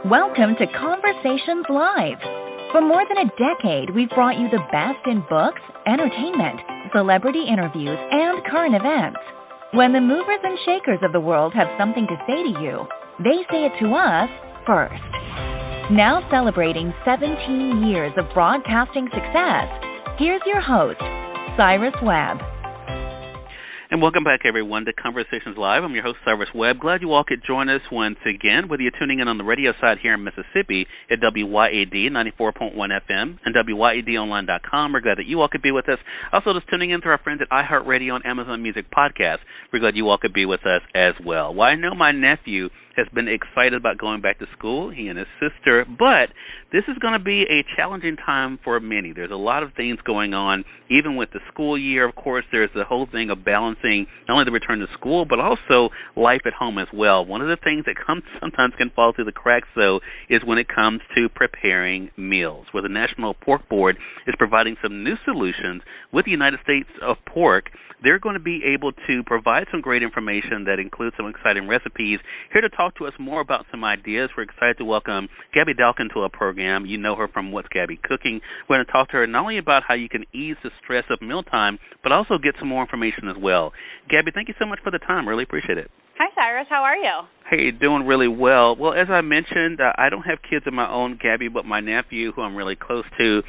Welcome to Conversations Live. For more than a decade, we've brought you the best in books, entertainment, celebrity interviews, and current events. When the movers and shakers of the world have something to say to you, they say it to us first. Now celebrating 17 years of broadcasting success, here's your host, Cyrus Webb. And welcome back, everyone, to Conversations Live. I'm your host, Cyrus Webb. Glad you all could join us once again, whether you're tuning in on the radio side here in Mississippi at WYAD 94.1 FM and WYADonline.com. We're glad that you all could be with us. Also, just tuning in to our friends at iHeartRadio and Amazon Music Podcast. We're glad you all could be with us as well. Well, I know my nephew has been excited about going back to school, he and his sister, but this is going to be a challenging time for many. There's a lot of things going on, even with the school year. Of course, there's the whole thing of balancing not only the return to school, but also life at home as well. One of the things that sometimes can fall through the cracks, though, is when it comes to preparing meals, where the National Pork Board is providing some new solutions with the United States of Pork. They're going to be able to provide some great information that includes some exciting recipes. Here to talk to us more about some ideas, we're excited to welcome Gaby Dalkin to our program. You know her from What's Gaby Cooking. We're going to talk to her not only about how you can ease the stress of mealtime, but also get some more information as well. Gaby, thank you so much for the time. Really appreciate it. Hi, Cyrus. How are you? Hey, doing really well. Well, as I mentioned, I don't have kids of my own, Gaby, but my nephew, who I'm really close to,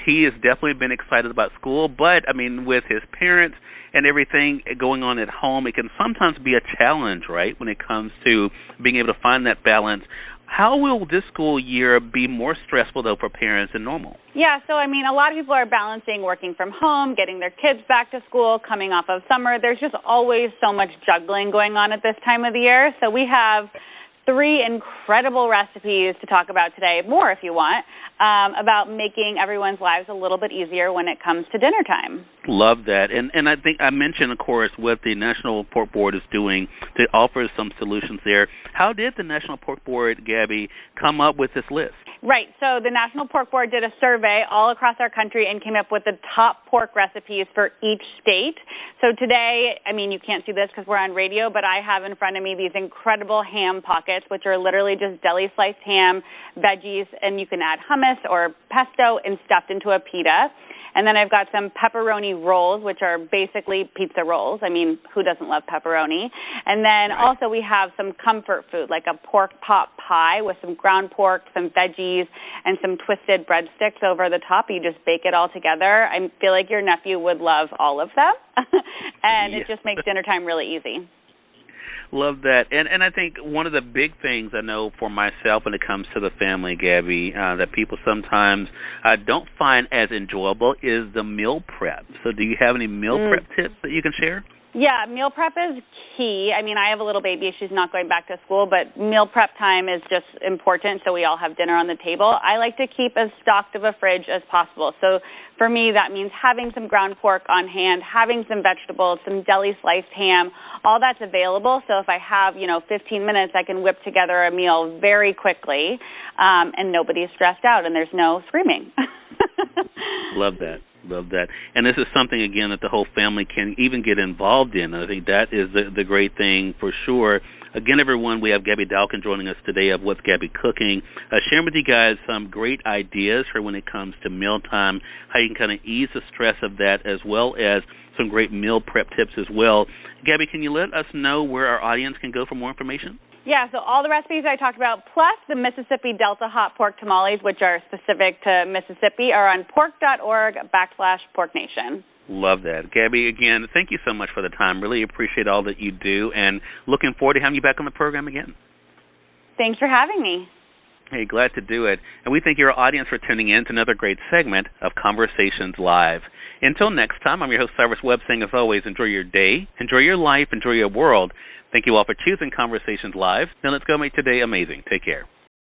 he has definitely been excited about school. But, I mean, with his parents and everything going on at home, it can sometimes be a challenge, right, when it comes to being able to find that balance. How will this school year be more stressful, though, for parents than normal? Yeah, so, I mean, a lot of people are balancing working from home, getting their kids back to school, coming off of summer. There's just always so much juggling going on at this time of the year. So we have 3 incredible recipes to talk about today, more if you want, about making everyone's lives a little bit easier when it comes to dinner time. Love that. And I think I mentioned, of course, what the National Pork Board is doing to offer some solutions there. How did the National Pork Board, Gaby, come up with this list? Right. So the National Pork Board did a survey all across our country and came up with the top pork recipes for each state. So today, I mean, you can't see this because we're on radio, but I have in front of me these incredible ham pockets, which are literally just deli sliced ham, veggies, and you can add hummus or pesto and stuffed into a pita. And then I've got some pepperoni rolls, which are basically pizza rolls. I mean, who doesn't love pepperoni? And then also we have some comfort food, like a pork pot pie with some ground pork, some veggies, and some twisted breadsticks over the top. You just bake it all together. I feel like your nephew would love all of them. And It just makes dinner time really easy. Love that. And I think one of the big things I know for myself when it comes to the family, Gaby, that people sometimes don't find as enjoyable is the meal prep. So do you have any meal prep tips that you can share? Yeah, meal prep is key. I mean, I have a little baby. She's not going back to school, but meal prep time is just important so we all have dinner on the table. I like to keep as stocked of a fridge as possible. So for me, that means having some ground pork on hand, having some vegetables, some deli sliced ham, all that's available. So if I have, 15 minutes, I can whip together a meal very quickly, and nobody's stressed out and there's no screaming. Love that. Love that. And this is something, again, that the whole family can even get involved in. I think that is the great thing for sure. Again, everyone, we have Gaby Dalkin joining us today of What's Gaby Cooking, sharing with you guys some great ideas for when it comes to mealtime, how you can kind of ease the stress of that, as well as some great meal prep tips as well. Gaby, can you let us know where our audience can go for more information? Yeah, so all the recipes I talked about, plus the Mississippi Delta hot pork tamales, which are specific to Mississippi, are on pork.org/porknation. Love that. Gaby, again, thank you so much for the time. Really appreciate all that you do, and looking forward to having you back on the program again. Thanks for having me. Hey, glad to do it. And we thank your audience for tuning in to another great segment of Conversations Live. Until next time, I'm your host, Cyrus Webb, saying, as always, enjoy your day, enjoy your life, enjoy your world. Thank you all for choosing Conversations Live. Now let's go make today amazing. Take care.